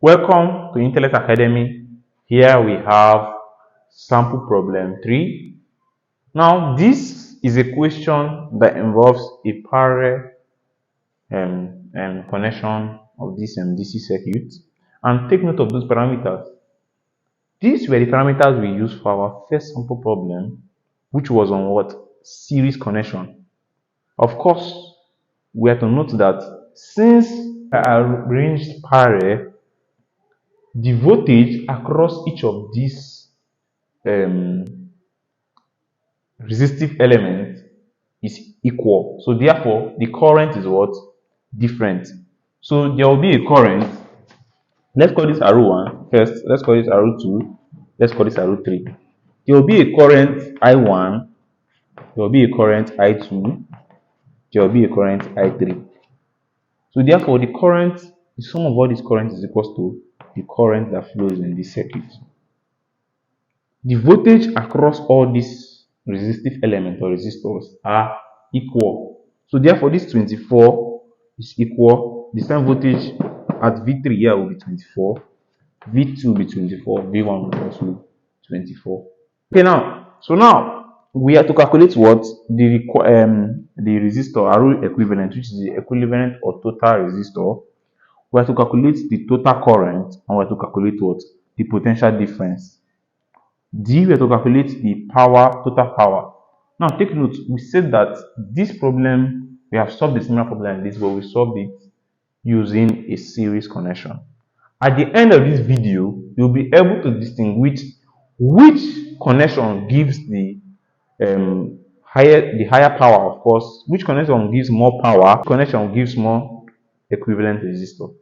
Welcome to Intellect Academy. Here we have sample problem 3. Now this is a question that involves a parallel connection of this DC circuit, and take note of those parameters. These were the parameters we used for our first sample problem, which was on what? Series connection. Of course, we have to note that since I arranged parallel, the voltage across each of these um, resistive elements is equal. So therefore, the current is what? Different. So there will be a current. Let's call this R1 first. Let's call this R2. Let's call this R3. There will be a current I1. There will be a current I2. There will be a current I3. So therefore, the current, the sum of all these currents is equal to the current that flows in this circuit. The voltage across all these resistive elements or resistors are equal. So therefore, this 24 is equal. The same voltage at V3 here will be 24. V2 will be 24. V1 will be also 24. Okay, now we have to calculate what the resistor RO equivalent, which is the equivalent or total resistor. We have to calculate the total current, and we have to calculate what? The potential difference. D, we have to calculate the power, total power. Now take note, we said that this problem, we have solved a similar problem like this, but we solved it using a series connection. At the end of this video, you'll be able to distinguish which connection gives the higher power, of course, which connection gives more power, connection gives more equivalent resistor.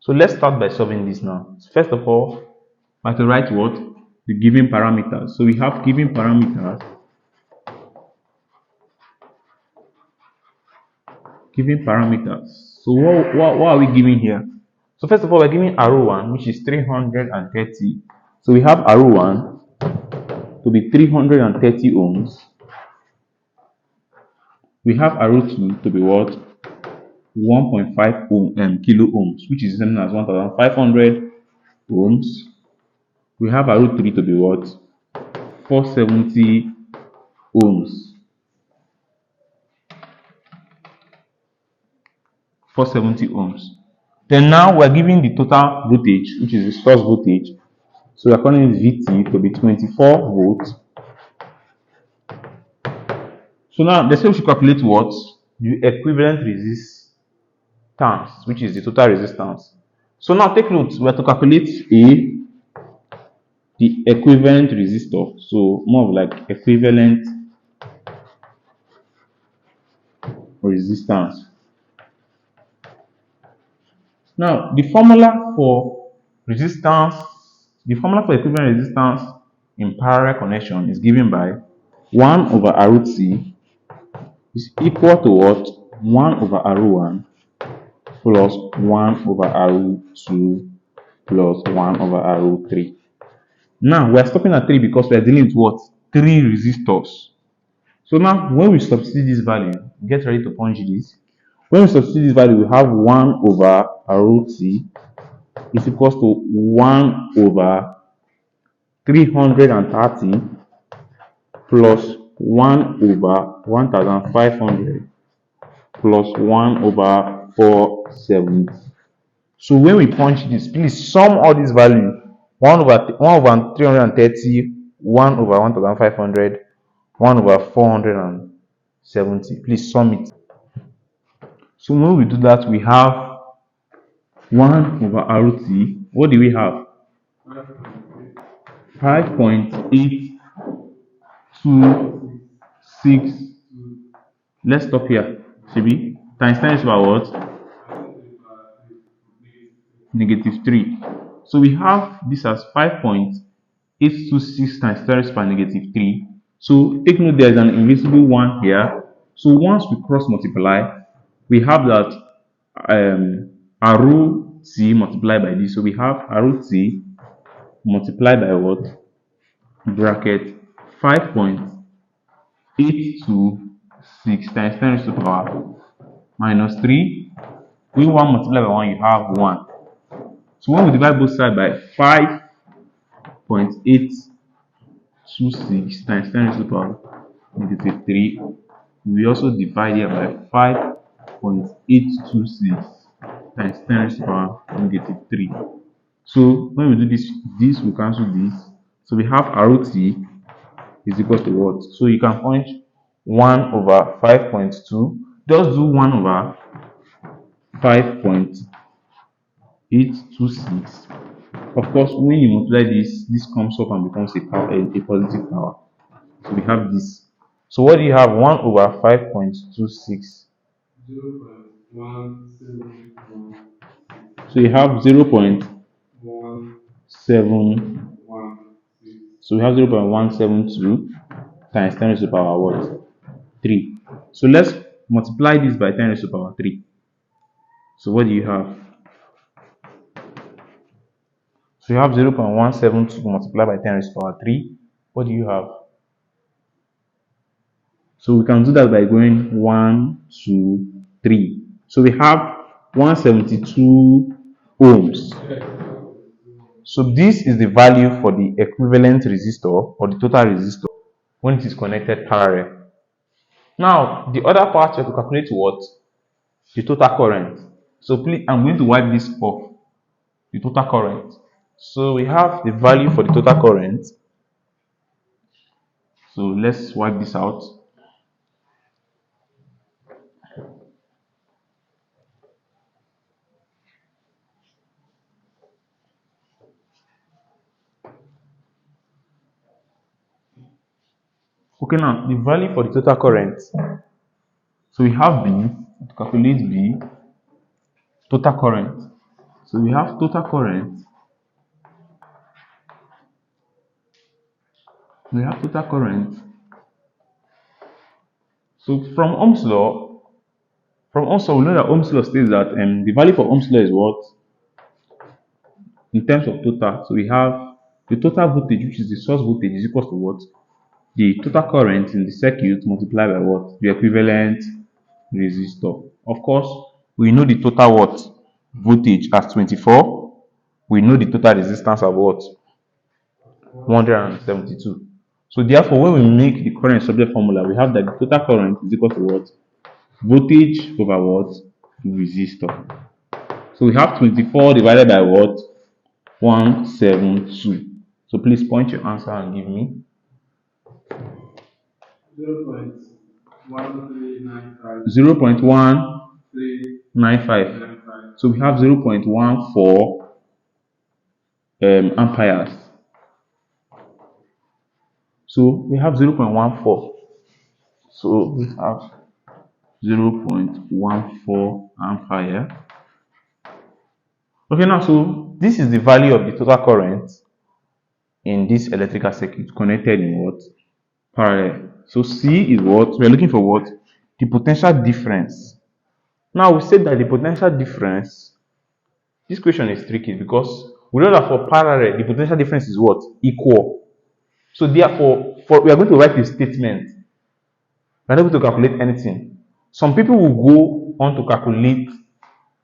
So let's start by solving this now. First of all, I have to write what? The given parameters. So we have given parameters. So what are we giving here? So first of all, we're giving RO1, which is 330. So we have RO1 to be 330 ohms. We have RO2 to be what? 1.5 kilo ohms, which is the same as 1,500 ohms. We have RO3 to be what? 470 ohms. 470 ohms. Then now we're giving the total voltage, which is the source voltage. So we're calling it VT to be 24 volts. So now the same should calculate what? The equivalent resistance, which is the total resistance. So now take note, we have to calculate the equivalent resistor. So more of like equivalent resistance. Now the formula for resistance, the formula for equivalent resistance in parallel connection is given by 1 over RT is equal to what? 1 over RO1 plus 1 over RO2 plus 1 over RO3. Now we're stopping at 3 because we're dealing with what? 3 resistors. So now when we substitute this value, get ready to punch this. When we substitute this value, we have 1 over ROT is equals to 1 over 330 plus 1 over 1,500 plus 1 over 470. So when we punch this, please sum all these values. 1 over 330, 1 over 1,500, 1 over 470. Please sum it. So when we do that, we have 1 over ROT. What do we have? 5.826. Let's stop here. Shibi. Times 10 is about what? -3. So we have this as 5.826 times 10 raised to power -3. So take note, there is an invisible 1 here. So once we cross multiply, we have that ROT multiplied by this. So we have ROT multiplied by what? Bracket 5.826 times 10 raised to power -3. We 1 multiplied by 1, you have 1. So when we divide both sides by 5.826 times 10 raised to the power negative 3, we also divide here by 5.826 times 10 raised to the power negative 3. So when we do this will cancel this. So we have ROT is equal to what? So you can punch 1 over 5.2. Just do 1 over 5.826. Of course, when you multiply this comes up and becomes a positive power. So we have this. So what do you have? 1 over 5.26. So you have 0.7. So we have 0.172 times 10 raised to the power what? 3. So let's multiply this by 10 raised to the power 3. So what do you have? So you have 0.172 multiplied by 10 raised to the power 3. What do you have? So we can do that by going 1, 2, 3. So we have 172 ohms. So this is the value for the equivalent resistor or the total resistor when it is connected parallel. Now, the other part you have to calculate what? The total current. So please, I'm going to wipe this off. The total current. So we have the value for the total current. So let's wipe this out. Okay, now the value for the total current. So we have B, to calculate B, total current. So we have total current. We have total current. So from Ohm's law, we know that Ohm's law states that the value for Ohm's law is what? In terms of total. So we have the total voltage, which is the source voltage, is equal to what? The total current in the circuit multiplied by what? The equivalent resistor. Of course, we know the total what? Voltage as 24. We know the total resistance of what? 172. So therefore, when we make the current subject formula, we have that the total current is equal to what? Voltage over what? Resistor. So we have 24 divided by what? 172. So please point your answer and give me 0.195. So we have 0.14 amperes. So we have 0.14. So we have 0.14 ampere. Okay, now so this is the value of the total current in this electrical circuit connected in what? Parallel. So C is what? We're looking for what? The potential difference. Now we said that the potential difference, this question is tricky because we know that for parallel, the potential difference is what? Equal. So therefore, we are going to write a statement. We are not able to calculate anything. Some people will go on to calculate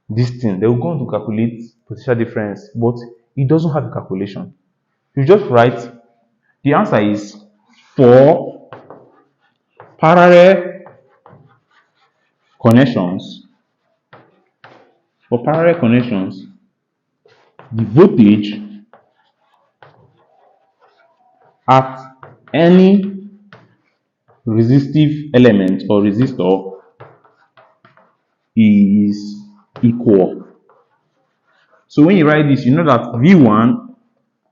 this thing. They will go on to calculate potential difference, but it doesn't have a calculation. You just write, the answer is for parallel connections. For parallel connections, the voltage at any resistive element or resistor is equal. So when you write this, you know that V1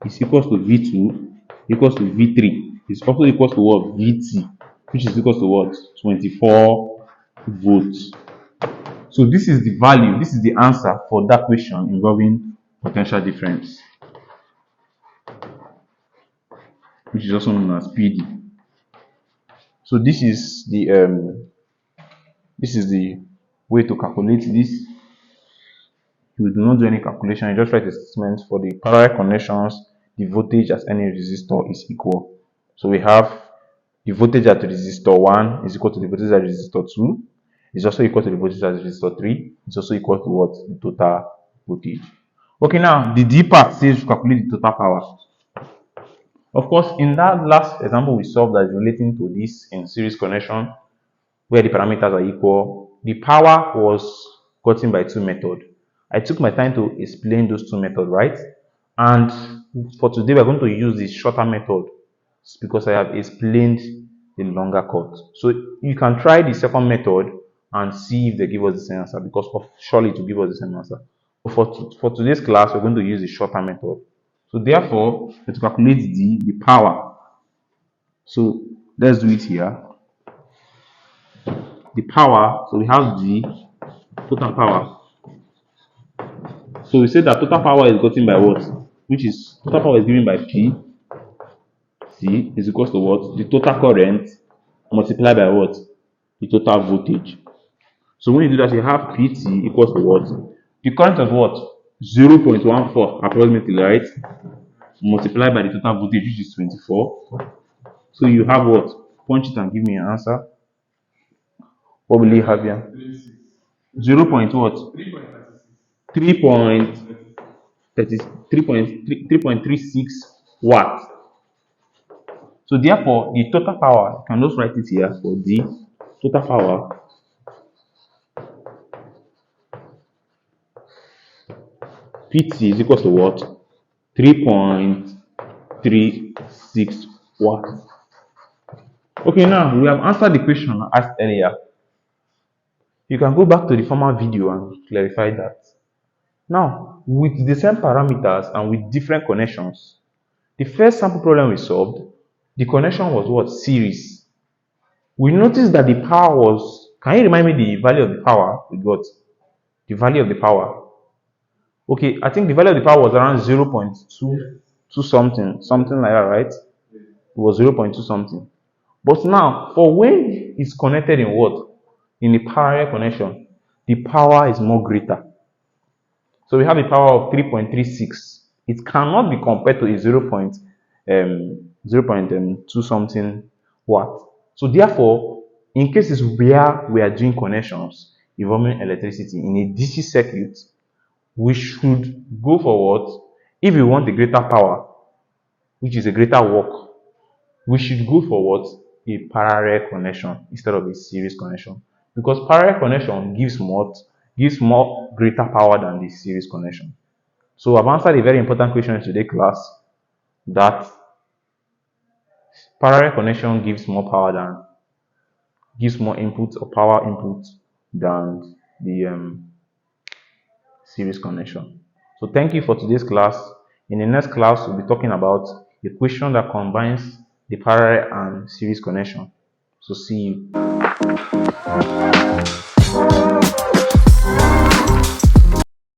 is equals to V2 equals to V3. It's also equals to what? VT, which is equals to what? 24 volts. So this is the value, this is the answer for that question involving potential difference, which is also known as PD. So this is the way to calculate this. You do not do any calculation, you just write a statement for the parallel connections. The voltage at any resistor is equal. So we have the voltage at resistor 1 is equal to the voltage at resistor 2. It's also equal to the voltage at resistor 3. It's also equal to what? The total voltage. Okay, now the D part says calculate the total power. Of course, in that last example we solved that is relating to this in series connection where the parameters are equal, the power was gotten by two methods. I took my time to explain those two methods, right? And for today, we're going to use the shorter method because I have explained the longer cut. So you can try the second method and see if they give us the same answer because surely to give us the same answer. So for today's class, we're going to use the shorter method. So therefore, to calculate the power. So let's do it here. The power, so we have the total power. So we say that total power is gotten by what? Which is total power is given by P. C is equals to what? The total current multiplied by what? The total voltage. So when you do that, you have PT equals to what? The current is what? 0.14 approximately, right? Multiplied by the total voltage, which is 24. So you have what? Punch it and give me an answer. What will you have here? 0. What? 3.36 watts. So therefore, the total power, you can just write it here for the total power PT is equals to what? 3.36 watts. Okay, now we have answered the question asked earlier. You can go back to the former video and clarify that. Now, with the same parameters and with different connections, the first sample problem we solved, the connection was what? Series. We noticed that the power was, can you remind me the value of the power we got? The value of the power. Okay, I think the value of the power was around 0.22 something like that, right? It was 0.2 something. But now, for when it's connected in what? In a parallel connection, the power is more greater. So we have a power of 3.36. It cannot be compared to a 0.2 something watt. So therefore, in cases where we are doing connections involving electricity in a DC circuit, we should go for what? If we want a greater power, which is a greater work, we should go for what? A parallel connection instead of a series connection. Because parallel connection gives more greater power than the series connection. So I've answered a very important question in today's class that parallel connection gives more input or power input than the series connection. So thank you for today's class. In the next class, we'll be talking about a question that combines the parallel and series connection. So see you.